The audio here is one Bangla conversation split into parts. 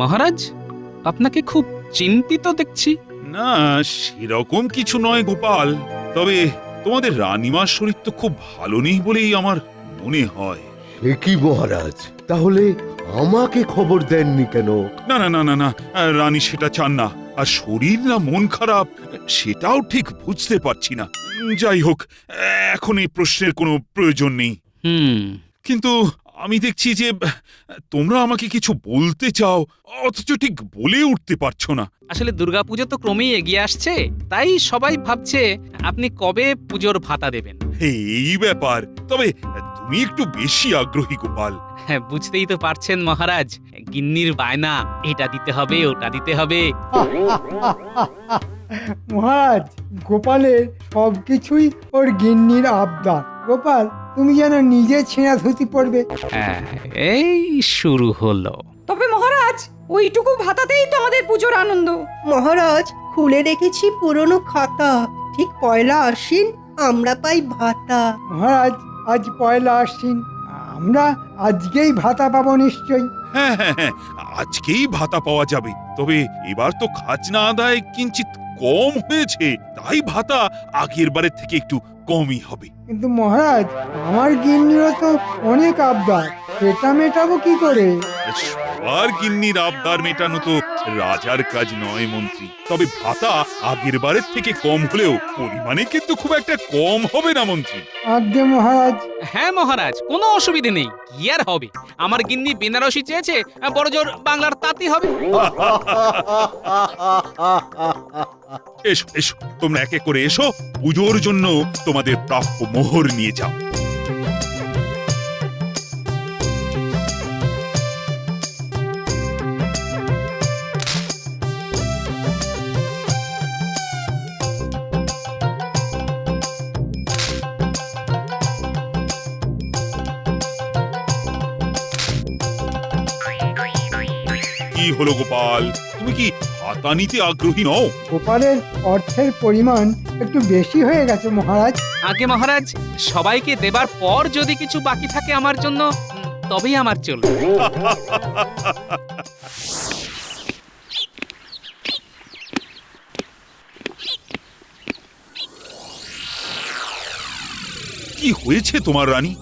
মহারাজ, আপনাকে খুব চিন্তিত দেখছি। না, সেরকম কিছু নয় গোপাল। তবে তোমাদের রানীমার শরীর তো খুব ভালো নেই বলেই আমার মনে হয়। সে কি মহারাজ, তাহলে আমাকে খবর দেননি কেন? না না না না না, রানী সেটা চান না। আর শরীর না মন খারাপ সেটাও ঠিক বুঝতে পারছি না। যাই হোক, এখন এই প্রশ্নের কোনো প্রয়োজন নেই। কিন্তু আমি দেখছি যে তোমরা আমাকে কিছু বলতে চাও, অথচ ঠিক বলে উঠতে পারছো না। আসলে দুর্গাপুজো তো ক্রমেই এগিয়ে আসছে, তাই সবাই ভাবছে আপনি কবে পুজোর ভাতা দেবেন। এই ব্যাপার। তবে তুমি একটু বেশি আগ্রহী গোপাল। হ্যাঁ, বুঝতেই তো পারছেন মহারাজ, গিন্নির বায়না, এটা দিতে হবে ওটা দিতে হবে। মহারাজ, গোপালের সবকিছুই ওর গিন্নির আবদার। গোপাল, তুমি যেন নিজে ছেঁড়া ধুতি পড়বে। হ্যাঁ, এই শুরু হলো। তবে মহারাজ, ওইটুকু ভাতাতেই তো আমাদের পুজোর আনন্দ। মহারাজ, খুলে রেখেছি পুরনো খাতা। ঠিক পয়লা আশ্বিন আমরা পাই ভাতা। মহারাজ, আজ পয়লা আশ্বিন, আমরা আজকেই ভাতা পাবো নিশ্চয়ই। হ্যাঁ হ্যাঁ হ্যাঁ, আজকেই ভাতা পাওয়া যাবে। তবে এবার তো খাজনা আদায় কিঞ্চিত কম হয়েছে, তাই ভাতা আগের বারের থেকে একটু কমই হবে। কিন্তু মহারাজ, আমার গিন্নিরও তো অনেক আবদার, সেটা মেটাবো কি করে? সবার গিন্নির আবদার মেটানো তো রাজার কাজ নয় মন্ত্রী। তবে ভাতা আগের বারের থেকে কম হলেও পরিমাণে কিন্তু খুব একটা কম হবে না মন্ত্রী। আজ্ঞে মহারাজ। হ্যাঁ মহারাজ, কোনো অসুবিধে নেই। কি আর হবে, আমার গিন্নি বেনারসি চেয়েছে, বড়জোর বাংলার তাঁতি হবে। এসো এসো, তোমরা একে করে এসো, পুজোর জন্য তোমাদের প্রাপ্য মোহর নিয়ে যাও। কি হলো গোপাল, তুমি কি ভাতা নিতে আগ্রহী নও? গোপালের অর্থের পরিমাণ একটু বেশি হয়ে গেছে মহারাজ। আগে মহারাজ, সবাইকে দেবার পর যদি কিছু বাকি থাকে আমার জন্য, তবেই আমার চলবে। কি হয়েছে তোমার রানী?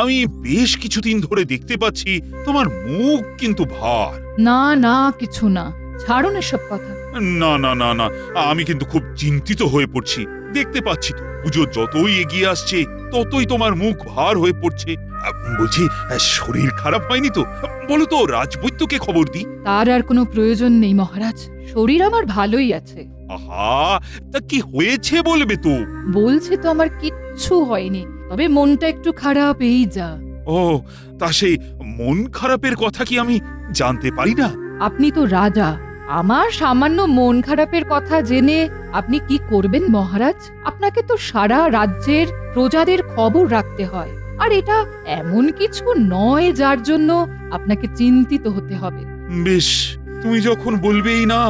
আমি বেশ কিছুদিন ধরে দেখতে পাচ্ছি তোমার মুখ কিন্তু ভার। না না, কিছু না, ছাড়ুন এসব কথা। না না না না, আমি কিন্তু খুব চিন্তিত হয়ে পড়ছি। দেখতে পাচ্ছি তো পুজো যতই এগিয়ে আসছে ততই তোমার মুখ ভার হয়ে পড়ছে। বলছি, শরীর খারাপ হয়নি তো? বলো তো, রাজবৈদ্যকে খবর দিই। তার আর কোনো প্রয়োজন নেই মহারাজ, শরীর আমার ভালোই আছে। আহা, তা কি হয়েছে বলবে তো? বলছি তো আমার কিচ্ছু হয়নি, তবে মনটা একটু খারাপ, এই যা। ও, তা সেই মন খারাপের কথা কি আমি জানতে পারি না? আপনি তো রাজা, আমার সামান্য মন খারাপের কথা জেনে আপনি কি করবেন মহারাজ? আপনাকে তো সারা রাজ্যের প্রজাদের খবর রাখতে হয়, আর এটা এমন কিছু নয় যার জন্য আপনাকে চিন্তিত হতে হবে। বেশ, তুমি যখন বলবেই না,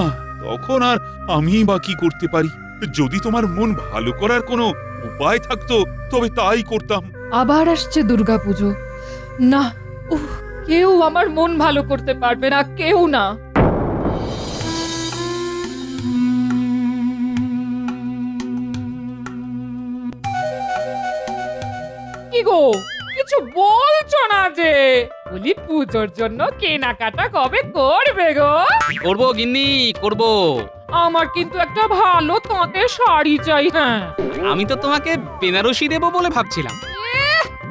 তখন আর আমি বা কি করতে পারি? যদি তোমার মন ভালো করার কোনো উপায় থাকতো তবে তাই করতাম। আবার আসছে দুর্গাপুজো, না, কেউ আমার মন ভালো করতে পারবে না, কেউ না। কি গো, কিছু বলছো না যে? বলি, পুজোর জন্য কেনাকাটা কবে করবে গো? করবো গিন্নি, করবো। আমার কিন্তু একটা ভালো তাঁতের শাড়ি চাই। হ্যাঁ, আমি তো তোমাকে বেনারসি দেবো বলে ভাবছিলাম।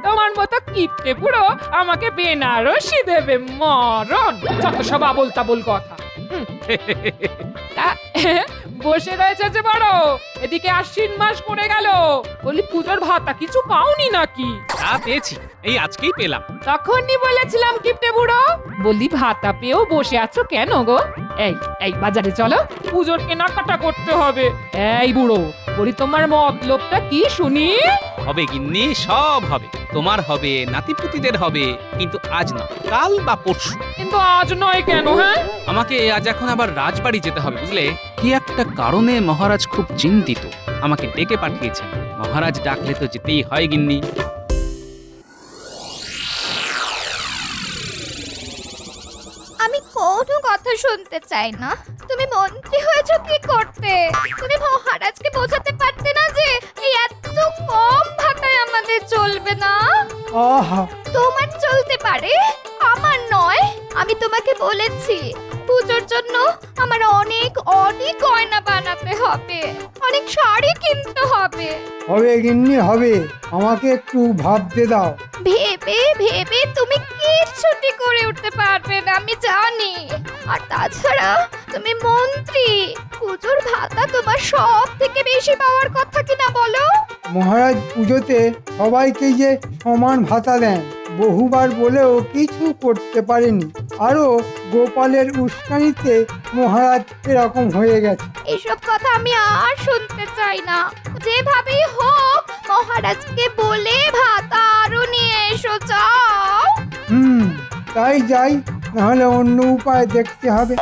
তোমার মতো কিপটে পুরো আমাকে বেনারসি দেবে? মরণ, যত সব আবোল তাবোল কথা। তা, বসে রয়েছে যে বড়, এদিকে আশ্বিন মাস পড়ে গেল, বলি পুজোর ভাতা কিছু পাওনি নাকি? তা পেয়েছি, এই আজকেই পেলাম। তখনই বলেছিলাম কিপটে বুড়ো, বলি ভাতা পেয়েও বসে আছো কেন গো? এই এই বাজারে চলো, পুজোর কেনাকাটা করতে হবে। এই বুড়ো, বলি তোমার মতলবটা কি শুনি? হবে গিন্নি, সব হবে। তোমার হবে, নাতিপুতিদের হবে, কিন্তু আজ না, কাল বা পরশু। কিন্তু আজ নয় কেন? হ্যাঁ, আমাকে আজ এখন আবার রাজবাড়ি যেতে হবে, বুঝলে? কি একটা কারণে মহারাজ খুব চিন্তিত, আমাকে ডেকে পাঠিয়েছেন। মহারাজ ডাকলে তো যেতেই হয় গিন্নি। আমি কোনো কথা শুনতে চাই না। তুমি মন্ত্রী হয়েছো কি করতে? তুমি মহারাজকে বোঝাতে পারতে না যে এই এত কম ভাতায় আমাদের চলবে না? আহা, তোমার চলতে পারে, আমার নয়। আমি তোমাকে বলেছি পুজোর জন্য আমার অনেক অনেক গয়না বানাতে হবে, অনেক শাড়ি কিনতে হবে। হবে গিন্নি হবে, আমাকে একটু ভাবতে দাও। ভেবে ভেবে তুমি কিচ্ছুটি করে উঠতে পারবে না, আমি জানি। আর তাছাড়া তুমি মন্ত্রী, পুজোর ভাতা তোমার সব থেকে বেশি পাওয়ার কথা কিনা বলো? মহারাজ পুজোতে সবাইকে যে সমান ভাতা দেন, বহুবার বলেও কিছু করতে পারেনি। আরো গোপালের উস্কানিতে মহারাজ এরকম হয়ে গেছে। এসব কথা আমি আর শুনতে চাই না। যেভাবেই হোক মহারাজকে বলে ভাতা আরো নিয়ে এসো, যাও। তাই যাই, নাহলে অন্য উপায় দেখতে হবে।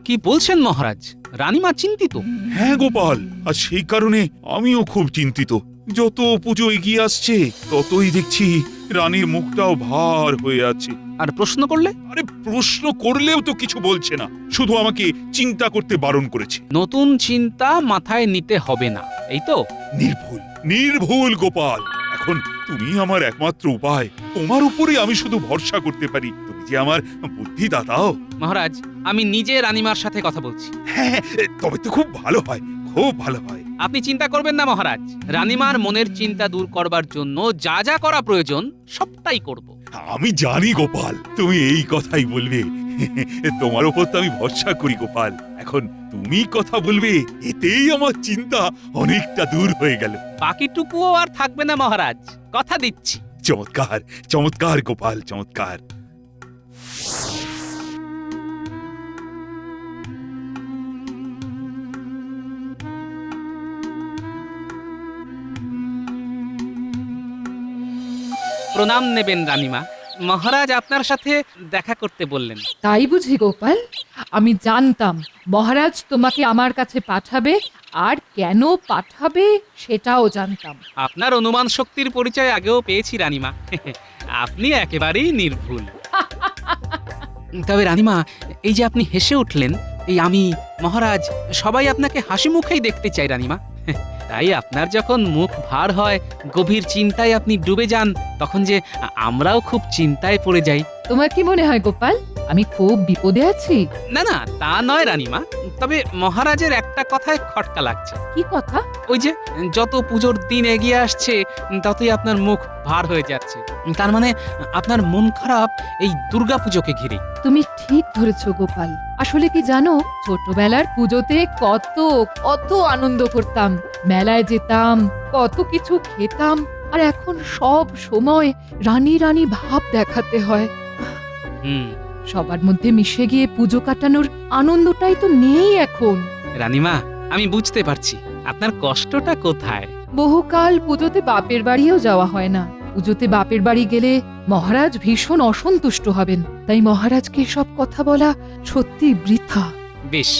কি বলছেন মহারাজ? রানীমা চিন্তিত? হ্যাঁ গোপাল, আর সেই কারণে আমিও খুব চিন্তিত। যত পুজো এগিয়ে আসছে ততই দেখছি রানীর মুখটাও ভার হয়ে আছে। আর প্রশ্ন করলে? আরে প্রশ্ন করলেও তো কিছু বলছে না, শুধু আমাকে চিন্তা করতে বারণ করেছে। নতুন চিন্তা মাথায় নিতে হবে না, এই তো? নির্ভুল নির্ভুল গোপাল, এখন তুমি আমার একমাত্র উপায়। তোমার উপরে আমি শুধু ভরসা করতে পারি। তুমি যে আমার বুদ্ধিদাতাও। মহারাজ, আমি নিজে রানীমার সাথে কথা বলছি। হ্যাঁ, তবে তো খুব ভালো হয়, খুব ভালো হয়। আপনি চিন্তা করবেন না মহারাজ, রানীমার মনের চিন্তা দূর করবার জন্য যা যা করা প্রয়োজন সবটাই করব। আমি জানি গোপাল, তুমি এই কথাই বলবে। তোমার উপর তো আমি ভরসা করি গোপাল। এখন তুমি কথা বলবে, এতেই আমার চিন্তা অনেকটা দূর হয়ে গেল। বাকিটুকুও আর থাকবে না মহারাজ, কথা দিচ্ছি। চমৎকার চমৎকার গোপাল, চমৎকার। প্রণাম নেবেন রানীমা, মহারাজ আপনার সাথে দেখা করতে বললেন। তাই বুঝি গোপাল? আমি জানতাম মহারাজ তোমাকে আমার কাছে পাঠাবে, আর কেন পাঠাবে সেটাও জানতাম। আপনার অনুমান শক্তির পরিচয় আগেও পেয়েছি রানীমা। আপনি একেবারেই নির্ভুল। তবে রানীমা, এই যে আপনি হেসে উঠলেন, এই আমি, মহারাজ সবাই আপনাকে হাসি মুখেই দেখতে চাই রানীমা। তাই আপনার যখন মুখ ভার হয়, গভীর চিন্তায় আপনি ডুবে যান, তখন যে আমরাও খুব চিন্তায় পড়ে যাই। তোমার কি মনে হয় গোপাল, আমি খুব বিপদে আছি? না না, তা নয় রানীমা, তবে মহারাজের একটা কথায় খটকা লাগছে। কি কথা? ওই যে যত পুজোর দিন এগিয়ে আসছে ততই আপনার মুখ ভার হয়ে যাচ্ছে। তার মানে আপনার মন খারাপ এই দুর্গাপুজোকে ঘিরে। তুমি ঠিক ধরেছ গোপাল। আসলে কি জানো, ছোটবেলার পুজোতে কত কত আনন্দ করতাম, মেলায় যেতাম, কত কিছু খেতাম, আর এখন সব সময় রানী রানী ভাব দেখাতে হয়। সবার মধ্যে মিশে গিয়ে পুজো কাটানোর আনন্দটাই তো নেই এখন। রানীমা, আমি বুঝতে পারছি আপনার কষ্টটা কোথায়। বহুকাল পুজোতে বাপের বাড়িও যাওয়া হয় না। পুজোতে বাপের বাড়ি গেলে মহারাজ ভীষণ অসন্তুষ্ট হবেন, তাই মহারাজকে সব কথা বলা সত্যি বৃথা। বেশ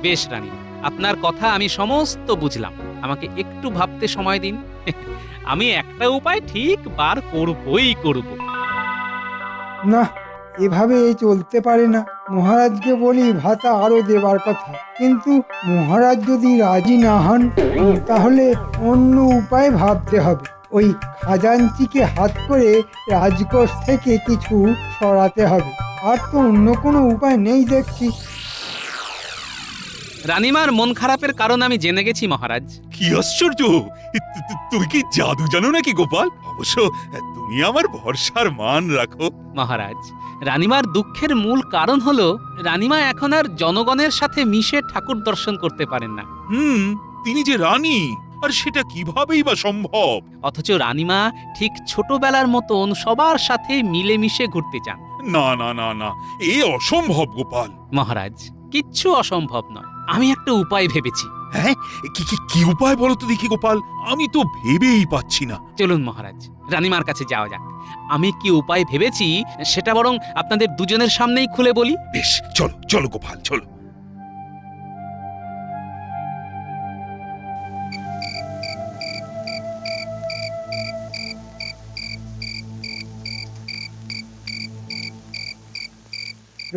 বেশ রানীমা, আপনার কথা আমি সমস্ত বুঝলাম। আমাকে একটু ভাবতে সময় দিন। আমি একটা উপায় ঠিক বার করবই করব। না, এভাবে চলতে পারে না। মহারাজকে বলি ভাতা আরো দেবার কথা, কিন্তু মহারাজ যদি রাজি না হন, তাহলে অন্য উপায় ভাবতে হবে। ওই খাজাঞ্চিকে হাত করে রাজকোষ থেকে কিছু সরাতে হবে। আর তো অন্য কোনো উপায় নেই দেখছি। রানীমার মন খারাপের কারণ আমি জেনে গেছি মহারাজ। কি আশ্চর্য! তুমি কি জাদু জানো নাকি গোপাল? অবশ্য তুমি আমার ভরসার মান রাখো। মহারাজ, রানীমার দুঃখের মূল কারণ হলো রানীমা এখন আর জনগণের সাথে মিশে ঠাকুর দর্শন করতে পারেন না। তিনি যে রানী, আর সেটা কিভাবেই বা সম্ভব? অথচ রানীমা ঠিক ছোটবেলার মতন সবার সাথে মিলেমিশে ঘুরতে চান। না না না না, এ অসম্ভব গোপাল। মহারাজ, কিচ্ছু অসম্ভব নয়। আমি একটা উপায় ভেবেছি। হ্যাঁ, কি উপায় বলো তো দেখি গোপাল, আমি তো ভেবেই পাচ্ছি না। চলুন মহারাজ, রানীমার কাছে যাওয়া যাক। আমি কি উপায় ভেবেছি সেটা বরং আপনাদের দুজনের সামনেই খুলে বলি। বেশ, চলো চলো গোপাল, চলো।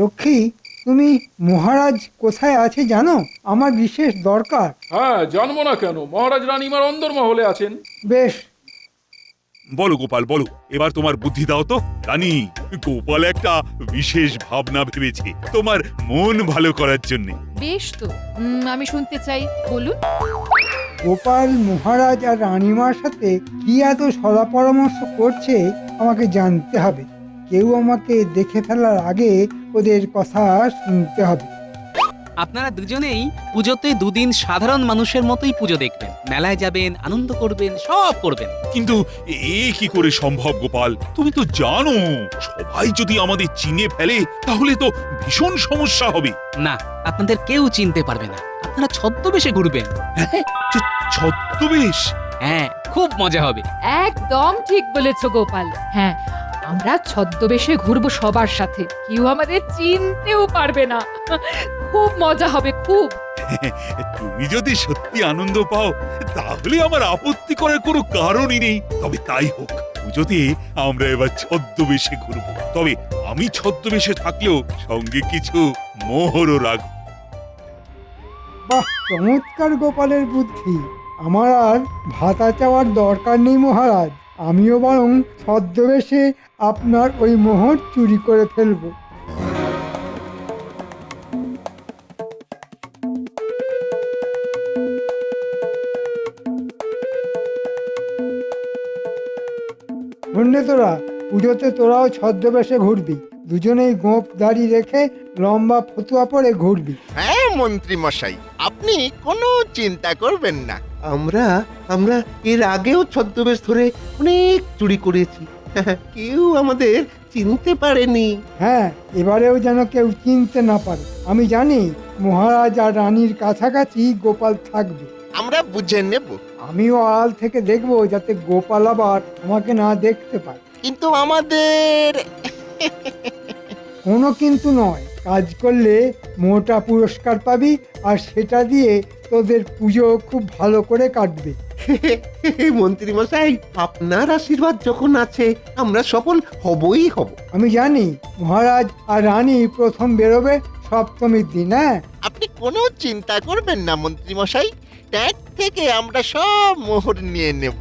রক্ষী, তুমি মহারাজ কোথায় আছে জানো? আমার বিশেষ দরকার। হ্যাঁ, জানবো না কেন? মহারাজ রানীমার অন্দরমহলে আছেন। বেশ, বলো গোপাল বলো, এবার তোমার বুদ্ধি দাও তো। রানী, গোপাল একটা বিশেষ ভাবনা ভেবেছে তোমার মন ভালো করার জন্য। বেশ তো, আমি শুনতে চাই, বলুন। গোপাল মহারাজ আর রানীমার সাথে কি এত সলা পরামর্শ করছে আমাকে জানতে হবে। কেউ আমাকে দেখে ফেলার আগে ওদের কথা শুনতে হবে। আপনারা দুজনেই পুজোতে দুদিন সাধারণ মানুষের মতোই পুজো দেখবেন, মেলায় যাবেন, আনন্দ করবেন, সব করবেন। কিন্তু এ কি করে সম্ভব গোপাল? তুমি তো জানো সবাই যদি আমাদের চিনে ফেলে তাহলে তো ভীষণ সমস্যা হবে। না, আপনাদের কেউ চিনতে পারবে না। আপনারা ছদ্মবেশে ঘুরবেন। ছদ্মবেশ? হ্যাঁ, খুব মজা হবে। একদম ঠিক বলেছো গোপাল। হ্যাঁ, আমরা ছদ্মবেশে ঘুরবো সবার সাথে, কেউ আমাদের চিনতেও পারবে না। খুব মজা হবে, খুব। তুমি যদি সত্যি আনন্দ পাও তাহলে আমার আপত্তি করার কোনো কারণই নেই। তবে তাই হোক, পুজোতে আমরা এবার ছদ্মবেশে ঘুরবো। তবে আমি ছদ্মবেশে থাকলেও সঙ্গে কিছু মোহরও রাখবো। বাহ, চমৎকার গোপালের বুদ্ধি। আমার আর ভাতা চাওয়ার দরকার নেই মহারাজ, আমিও বরং ছদ্মবেশে আপনার ওই মোহর চুরি করে ফেলবো। শুনলে তোরা, পুজোতে তোরাও ছদ্মবেশে ঘুরবি, দুজনেই গোঁফ দাড়ি রেখে লম্বা ফতুয়া পরে ঘুরবি। হ্যাঁ মন্ত্রী মশাই, আপনি কোনো চিন্তা করবেন না। আমরা আমরা এর আগেও ছদ্মবেশ ধরে অনেক চুরি করেছি। কেউ আমাদের চিনতে পারেনি। হ্যাঁ, এবারেও যেন কেউ চিনতে না পারে। আমি জানি মহারাজ আর রানীর কাছাকাছি গোপাল থাকবে। আমরা বুঝে নেব। আমিও আড়াল থেকে দেখবো যাতে গোপাল আবার আমাকে না দেখতে পায়। কিন্তু আমাদের কোনো কিন্তু নয়, কাজ করলে মোটা পুরস্কার পাবি, আর সেটা দিয়ে তোদের পুজো খুব ভালো করে কাটবে। মন্ত্রী মশাই, আপনার আশীর্বাদ যখন আছে আমরা সফল হবই হব। আমি জানি মহারাজ আর রানী প্রথম বেরোবে সপ্তমীর দিন। হ্যাঁ, আপনি কোনো চিন্তা করবেন না মন্ত্রী মশাই, ট্যাগ থেকে আমরা সব মোহর নিয়ে নেব।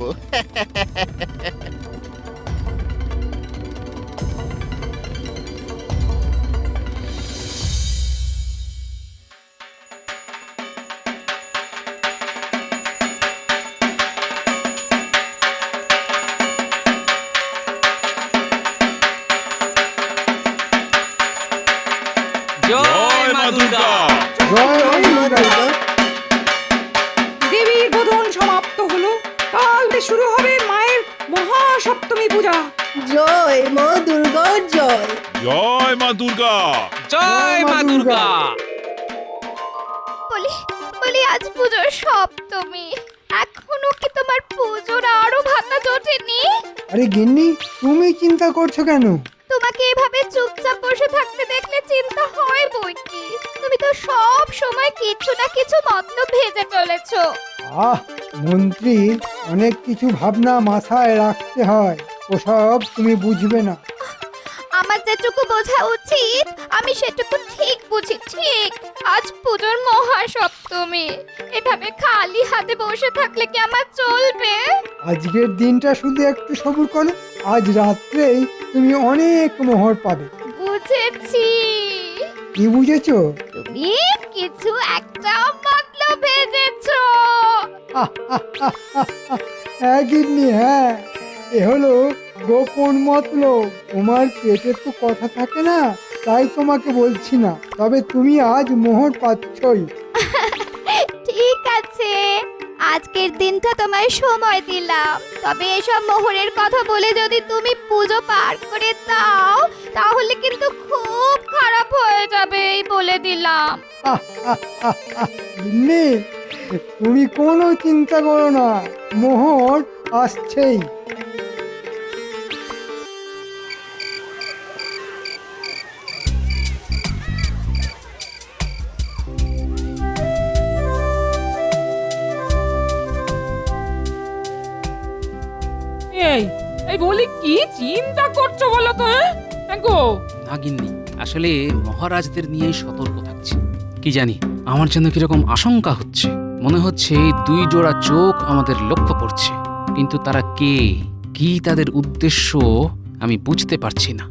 জয় মা দুর্গা। জয় মা দুর্গা। দেবীর বোধন সমাপ্ত হলো। কাল থেকে শুরু হবে মায়ের মহাসপ্তমী পূজা। জয় মা দুর্গা জয়। জয় মা দুর্গা। জয় মা দুর্গা। বলি বলি আজ পুজোর সপ্তমী, এখনো কি তোমার পুজোর আরো ভাতা জোটেনি? আরে গিন্নি, তুমি চিন্তা করছো কেন? তোমাকে এভাবে চুপচাপ বসে থাকতে দেখলে চিন্তা হয় বই কি। তুমি তো সব সময় কিছু না কিছু মতলব ভেজে চলেছো। আহ, মন্ত্রী, অনেক কিছু ভাবনা মাথায় রাখতে হয়, ওসব তুমি বুঝবে না। আমার যেটুকু বোঝা উচিত আমি সেটুকু ঠিক বুঝি। ঠিক আজ পুজোর মহাসপ্তমী, এভাবে খালি হাতে বসে থাকলে কি আমার চলবে? আজকের দিনটা শুধু একটু সবুর করো, আজ রাত্রেই তুমি অনেক মোহর পাবে। বুঝেছি, কি বুঝেছো? তুমি কিছু একটা মতলব ভেজেছো। হ্যাঁ গিন্নি, হ্যাঁ, এ হলো গোপন মতলব। তোমার পেটের তো কথা থাকে না, তাই তোমাকে বলছি না, তবে তুমি আজ মোহর পাচ্ছই। ঠিক আছে, আজকের দিনটা তোমায় সময় দিলাম, তবে এসব মোহরের কথা বলে যদি তুমি পুজো পার করে দাও তাহলে কিন্তু খুব খারাপ হয়ে যাবে, এই বলে দিলাম। গিন্নি, তুমি কোনো চিন্তা করো না, মোহর আসছেই। এই এই বলি, কি চিন্তা করছো বলো তো? হ্যাঁ গো, না গিন্নি, আসলে মহারাজদের নিয়েই সতর্ক থাকছি। কি জানি, আমার যেন কিরকম আশঙ্কা হচ্ছে। মনে হচ্ছে এই 2 জোড়া চোখ আমাদের লক্ষ্য করছে, কিন্তু তারা কে, কি তাদের উদ্দেশ্য আমি বুঝতে পারছি না।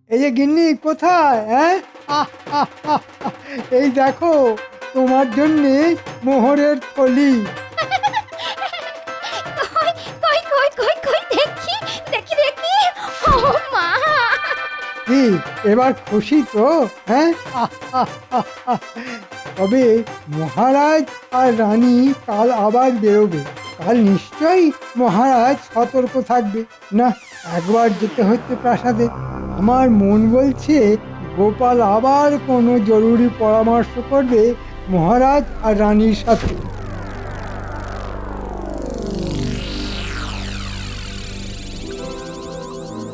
এই যে গিন্নি কোথায়, হ্যাঁ? আহ, আহ, আহ, আহ, এই দেখো তোমার জন্যে মোহরের থলি। কই কই কই কই দেখি দেখি দেখি, ও মা! কি এবার খুশি তো, হ্যাঁ? আহ, আহ, আহ, আহ। তবে মহারাজ আর রানী কাল আবার বেরোবে। কাল নিশ্চয়ই মহারাজ সতর্ক থাকবে। না, একবার যেতে হচ্ছে প্রাসাদে। আমার মন বলছে গোপাল আবার কোনো জরুরি পরামর্শ করবে মহারাজ আর রানীর সাথে।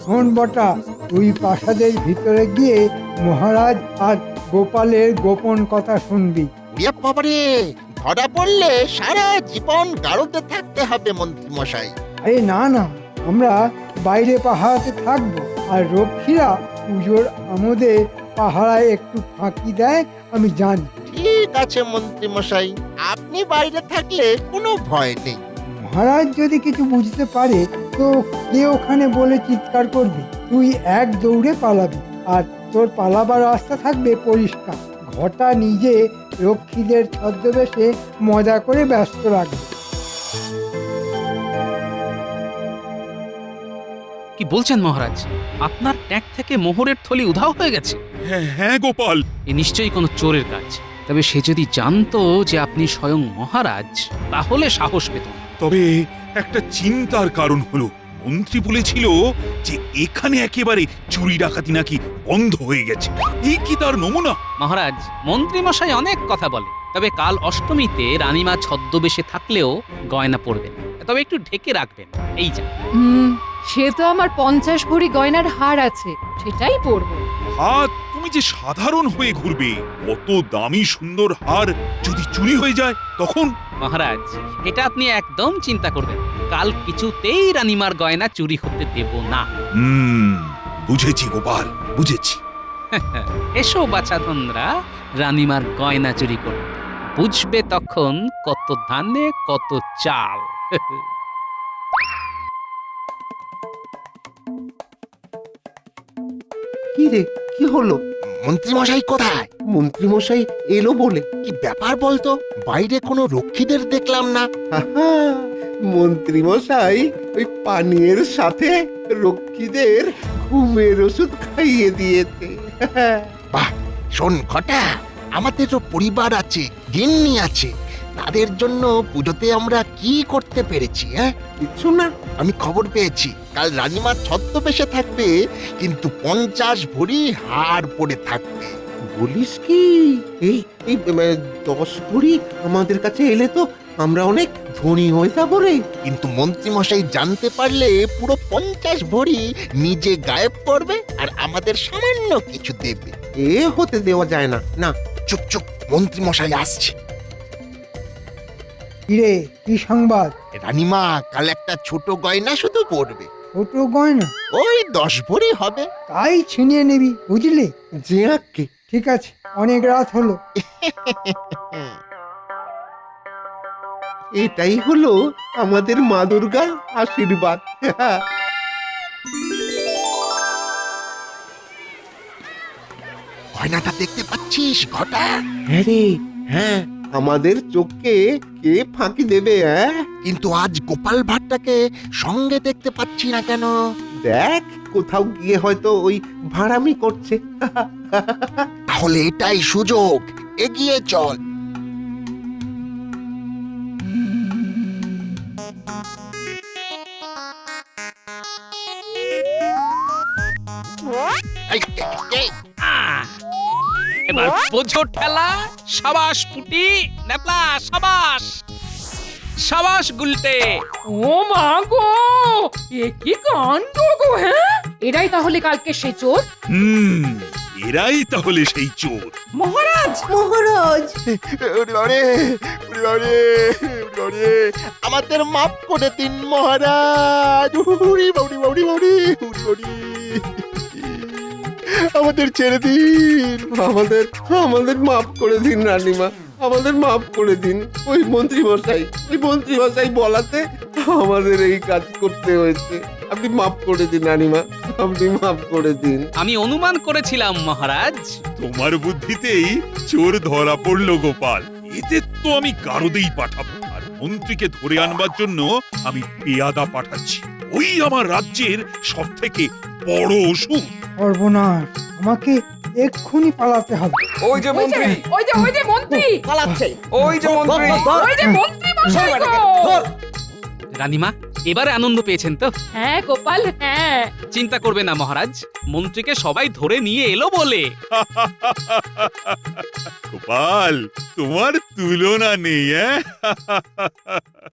শোন বটা, তুই প্রাসাদের ভিতরে গিয়ে মহারাজ আর গোপালের গোপন কথা শুনবি। উড়িয়া বাবারে, ধরা পড়লে সারা জীবন গাড়োতে থাকতে হবে মন্ত্রী মশাই। আরে না না, আমরা বাইরে পাহারাতে থাকবো, আর রক্ষীরা পুজোর আমোদে পাহারায় একটু ফাঁকি দেয়, আমি জানি। ঠিক আছে মন্ত্রী মশাই, আপনি বাইরে থাকলে কোনো ভয় নেই। মহারাজ যদি কিছু বুঝতে পারে তো কে ওখানে বলে চিৎকার করবে, তুই এক দৌড়ে পালাবি, আর তোর পালাবার রাস্তা থাকবে পরিষ্কার। ঘটা নিজে রক্ষীদের ছদ্মবেশে মজা করে ব্যস্ত রাখবে। কি বলছেন মহারাজ? আপনার ট্যাঙ্ক থেকে মোহরের থলি উধাও হয়ে গেছে? হ্যাঁ হ্যাঁ গোপাল, এ নিশ্চয়ই কোনো চোরের কাজ। তবে সে যদি জানতো যে আপনি স্বয়ং মহারাজ, তাহলে সাহস পেত। তবে একটা চিন্তার কারণ হলো, মন্ত্রী বলেছিল যে এখানে একেবারে চুরি ডাকাতি নাকি বন্ধ হয়ে গেছে। এই কি তার নমুনা? মহারাজ, মন্ত্রী মশাই অনেক কথা বলে, তবে কাল অষ্টমীতে রানীমা ছদ্মবেশে থাকলেও গয়না পরবেন, তবে একটু ঢেকে রাখবেন, এই যা। সে তো আমার 50 ভরি গয়নার হার আছে, সেটাই পরবো। হাত তুমি যে সাধারণ হয়ে ঘুরবে, কত দামি সুন্দর হার যদি চুরি হয়ে যায় তখন? মহারাজ, এটা আপনি একদম চিন্তা করবেন, কাল কিছুতেই রানীমার গয়না চুরি হতে দেব না। বুঝেছি গোপাল, বুঝেছি। এসো বাছাধনরা, রানীমার গয়না চুরি করতে, বুঝবে তখন কত ধানে কত চাল। কি রে, কি হলো? মন্ত্রী মশাই কোথায়? মন্ত্রী মশাই এলো বলে? কি ব্যাপার বলতো, বাইরে কোনো রক্ষীদের দেখলাম না। আহা, মন্ত্রী মশাই ওই পানীয়ের সাথে রক্ষীদের ঘুমের ওষুধ খাইয়ে দিয়েছে। বাহ, শোন ঘটা, আমাদেরও পরিবার আছে, গিন্নি আছে, তাদের জন্য পুজোতে আমরা কি করতে পেরেছি? হ্যাঁ, কিছু না। আমি খবর পেয়েছি কাল রানীমা ছদ্মবেশে থাকবে, কিন্তু 50 ভরি হার পরে থাকবে। বলিস কি? এই এই 10 ভরি আমাদের কাছে এলে তো আমরা অনেক ধনী হয়ে যাবো রে। কিন্তু মন্ত্রী মশাই জানতে পারলে পুরো 50 ভরি নিজে গায়েব করবে আর আমাদের সামান্য কিছু দেবে। এ হতে দেওয়া যায় না। না, চুপ চুপ, মন্ত্রী মশাই আসছে। কিরে, কি সংবাদ? রানীমা কাল একটা ছোট গয়না শুধু পরবে, ছোট গয়না? ওই 10 ভরি হবে। তাই ছিনিয়ে নিবি, বুঝলি? যে আঁকে। ঠিক আছে, অনেক রাত হলো। এটাই হলো আমাদের মা দুর্গার আশীর্বাদ। গয়নাটা দেখতে পাচ্ছিস ঘটা? হ্যাঁ রে, হ্যাঁ, আমাদের চোখকে কে ফাঁকি দেবে? হ্যাঁ, কিন্তু আজ গোপাল ভাটটাকে সঙ্গে দেখতে পাচ্ছি না কেন? দেখ, কোথাও গিয়ে হয়তো ওই ভাড়ামি করছে। তাহলে এটাই সুযোগ, এগিয়ে চল। এই, এই, এই, এবার বোঝো ঠেলা। সাবাস পুটি, ন্যাপলা, সাবাস সাবাস গুলটে। ও মা গো, এ কি কাণ্ড গো! হ্যাঁ, এরাই তাহলে কালকে সে চোর। এরাই তাহলে সেই চোর। মহারাজ, মহারাজ আমাদের মাফ করে দিন মহারাজ। উড়ি বাউরি বাউরি বাউরি উড়ি বাউরি। আমাদের ছেড়ে দিন। আমাদের মাফ করে দিন রানীমা, আমাদের মাফ করে দিন। ওই মন্ত্রী মশাই বলাতে আমাদের এই কাজ করতে হয়েছে। আপনি মাফ করে দিন রানীমা, আপনি মাফ করে দিন। আমি অনুমান করেছিলাম মহারাজ। তোমার বুদ্ধিতেই চোর ধরা পড়লো গোপাল। এতে তো আমি গারদেই পাঠাবো, আর মন্ত্রীকে ধরে আনবার জন্য আমি পেয়াদা পাঠাচ্ছি। ওই আমার রাজ্যের সব থেকে বড় ওষুধ। সর্বনাশ, আমাকে এক্ষুনি পালাতে হবে। ওই যে মন্ত্রী, ওই যে মন্ত্রী, পালাচ্ছে। ওই যে মন্ত্রী। ওই যে মন্ত্রী মশাই গো। রানীমা, এবারে আনন্দ পেয়েছেন তো? হ্যাঁ গোপাল, হ্যাঁ। চিন্তা করবে না মহারাজ, মন্ত্রীকে সবাই ধরে নিয়ে এলো বলে। গোপাল, তোমার তুলনা নেই।